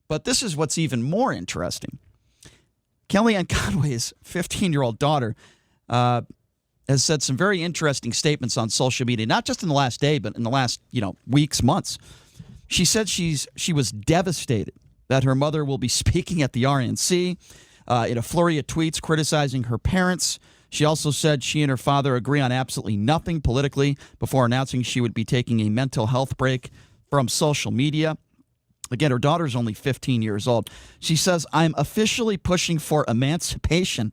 But this is what's even more interesting. KellyAnne Conway's 15-year-old daughter has said some very interesting statements on social media, not just in the last day, but in the last, weeks, months. She said she was devastated that her mother will be speaking at the RNC in a flurry of tweets criticizing her parents. She also said she and her father agree on absolutely nothing politically before announcing she would be taking a mental health break from social media. Again, her daughter's only 15 years old. She says, I'm officially pushing for emancipation.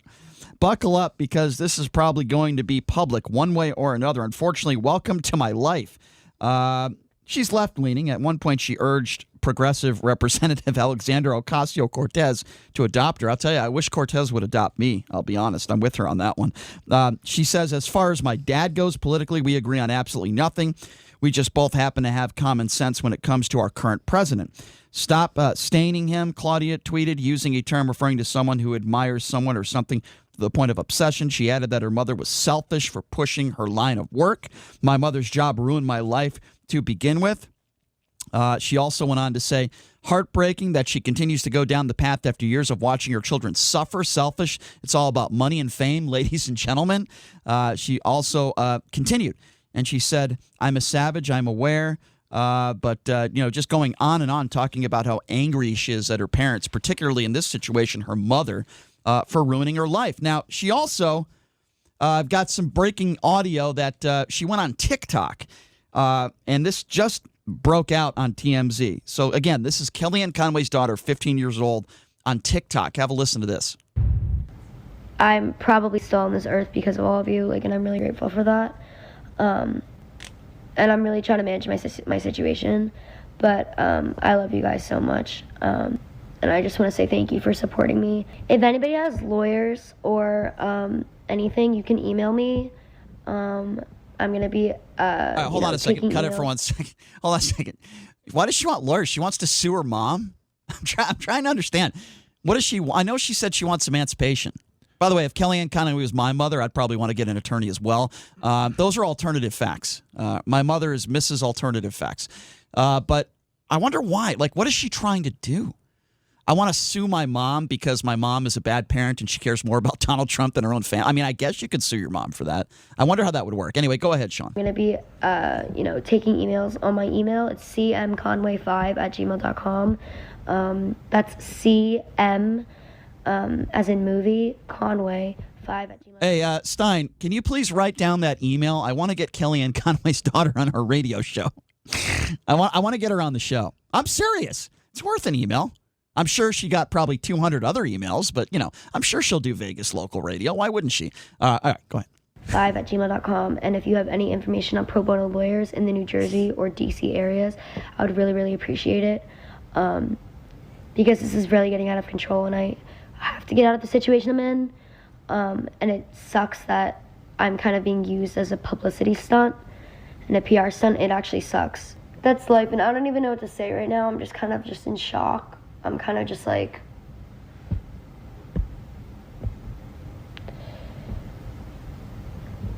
Buckle up because this is probably going to be public one way or another. Unfortunately, welcome to my life. She's left-leaning. At one point, she urged progressive Representative Alexandra Ocasio-Cortez to adopt her. I'll tell you, I wish Cortez would adopt me. I'll be honest. I'm with her on that one. She says, as far as my dad goes politically, we agree on absolutely nothing. We just both happen to have common sense when it comes to our current president. Stop staining him, Claudia tweeted, using a term referring to someone who admires someone or something to the point of obsession. She added that her mother was selfish for pushing her line of work. My mother's job ruined my life to begin with. She also went on to say, heartbreaking that she continues to go down the path after years of watching her children suffer. Selfish. It's all about money and fame, ladies and gentlemen. She also continued, and she said, I'm a savage, I'm aware, but just going on and on, talking about how angry she is at her parents, particularly in this situation, her mother, for ruining her life. Now, she also got some breaking audio that she went on TikTok, and this just broke out on TMZ. So, again, this is KellyAnne Conway's daughter, 15 years old, on TikTok. Have a listen to this. I'm probably still on this earth because of all of you, and I'm really grateful for that. And I'm really trying to manage my situation, but I love you guys so much. And I just want to say thank you for supporting me. If anybody has lawyers or anything, you can email me. I'm going to be hold on a second. Cut it for 1 second. Hold on a second. Why does she want lawyers? She wants to sue her mom? I'm trying to understand. What does she want? I know she said she wants emancipation. By the way, if KellyAnne Conway was my mother, I'd probably want to get an attorney as well. Those are alternative facts. My mother is Mrs. Alternative Facts. But I wonder why. What is she trying to do? I want to sue my mom because my mom is a bad parent and she cares more about Donald Trump than her own family. I mean, I guess you could sue your mom for that. I wonder how that would work. Anyway, go ahead, Sean. I'm going to be, taking emails on my email. It's cmconway5@gmail.com. That's CM, as in movie, Conway5@gmail.com. Hey, Stein, can you please write down that email? I want to get KellyAnne Conway's daughter on her radio show. I want to get her on the show. I'm serious. It's worth an email. I'm sure she got probably 200 other emails, but, I'm sure she'll do Vegas local radio. Why wouldn't she? All right, go ahead. 5@gmail.com. And if you have any information on pro bono lawyers in the New Jersey or DC areas, I would really, really appreciate it. Because this is really getting out of control and I have to get out of the situation I'm in. And it sucks that I'm kind of being used as a publicity stunt and a PR stunt. It actually sucks. That's life, and I don't even know what to say right now. I'm just kind of just in shock. I'm kind of just and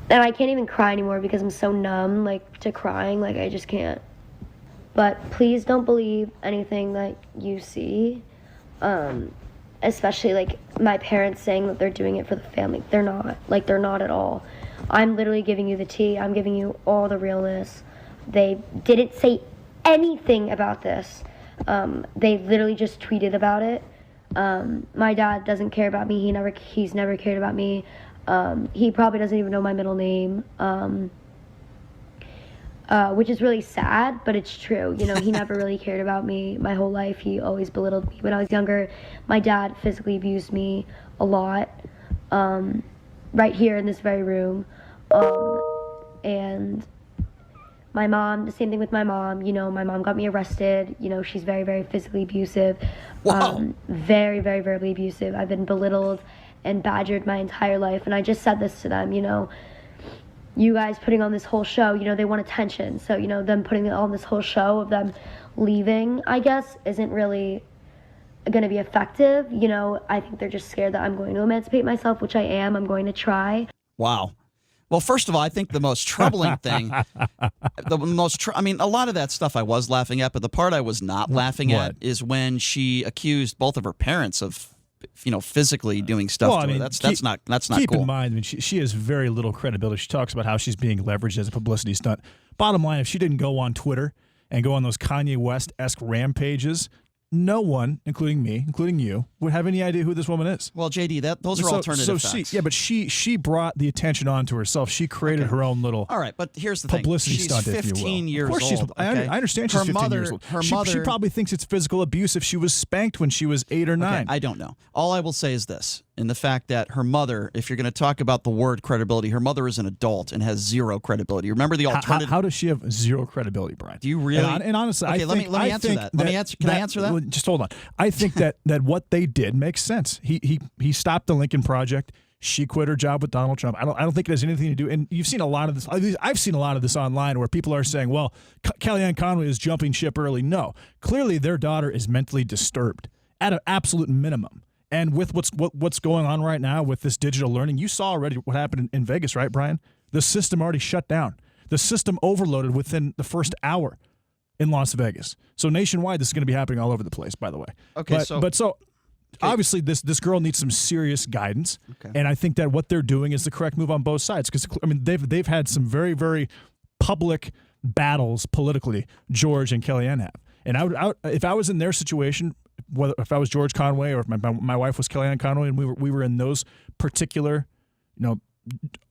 I can't even cry anymore because I'm so numb, to crying, I just can't. But please don't believe anything that you see, especially, my parents saying that they're doing it for the family. They're not. They're not at all. I'm literally giving you the tea. I'm giving you all the realness. They didn't say anything about this. They literally just tweeted about it. My dad doesn't care about me. He's never cared about me. He probably doesn't even know my middle name, which is really sad, but it's true. He never really cared about me my whole life. He always belittled me. When I was younger, my dad physically abused me a lot, right here in this very room. And my mom, the same thing with my mom. My mom got me arrested. She's very, very physically abusive. Wow. Very, very verbally abusive. I've been belittled and badgered my entire life. And I just said this to them, you guys putting on this whole show, they want attention. So, them putting on this whole show of them leaving, I guess, isn't really going to be effective. I think they're just scared that I'm going to emancipate myself, which I am. I'm going to try. Wow. Well, first of all, I think the most troubling thing, I mean, a lot of that stuff I was laughing at, but the part I was not laughing at is when she accused both of her parents of, physically doing stuff to her. That's not cool. Keep in mind, I mean, she has very little credibility. She talks about how she's being leveraged as a publicity stunt. Bottom line, if she didn't go on Twitter and go on those Kanye West-esque rampages, no one, including me, including you, would have any idea who this woman is. Well, JD, those are alternative facts. But she brought the attention onto herself. She created her own little all right, but here's the publicity thing. stunt, She's 15 if you will. years of course old. I understand she's 15 years old. Her mother. She probably thinks it's physical abuse if she was spanked when she was 8 or 9. Okay, I don't know. All I will say is this. In the fact that her mother, if you're going to talk about the word credibility, her mother is an adult and has zero credibility. Remember the alternative? How does she have zero credibility, Brian? Do you really? And honestly, okay, let me answer that. Can I answer that? Just hold on. I think that what they did makes sense. He stopped the Lincoln Project. She quit her job with Donald Trump. I don't think it has anything to do. And you've seen a lot of this. I've seen a lot of this online where people are saying, "Well, KellyAnne Conway is jumping ship early." No, clearly their daughter is mentally disturbed at an absolute minimum. And with what's going on right now with this digital learning, you saw already what happened in Vegas, right, Brian? The system already shut down. The system overloaded within the first hour in Las Vegas. So nationwide, this is going to be happening all over the place, by the way. Okay, obviously this girl needs some serious guidance, and I think that what they're doing is the correct move on both sides. Because I mean, they've had some very, very public battles politically, George and KellyAnne have. And if I was in their situation, whether if I was George Conway or if my wife was KellyAnne Conway, and we were in those particular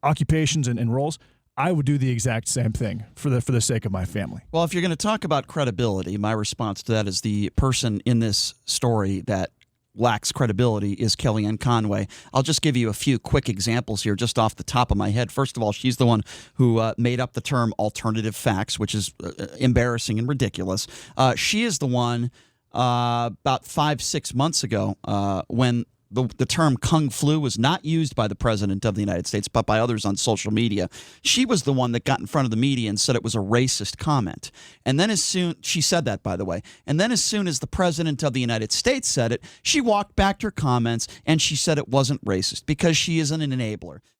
occupations and roles, I would do the exact same thing for the sake of my family. Well, if you're going to talk about credibility, my response to that is the person in this story that lacks credibility is KellyAnne Conway. I'll just give you a few quick examples here just off the top of my head. First of all, she's the one who made up the term alternative facts, which is embarrassing and ridiculous. She is the one about 5-6 months ago when the term Kung Flu was not used by the President of the United States, but by others on social media. She was the one that got in front of the media and said it was a racist comment. And then she said that, by the way, and then as soon as the President of the United States said it, she walked back to her comments and she said it wasn't racist because she is an enabler.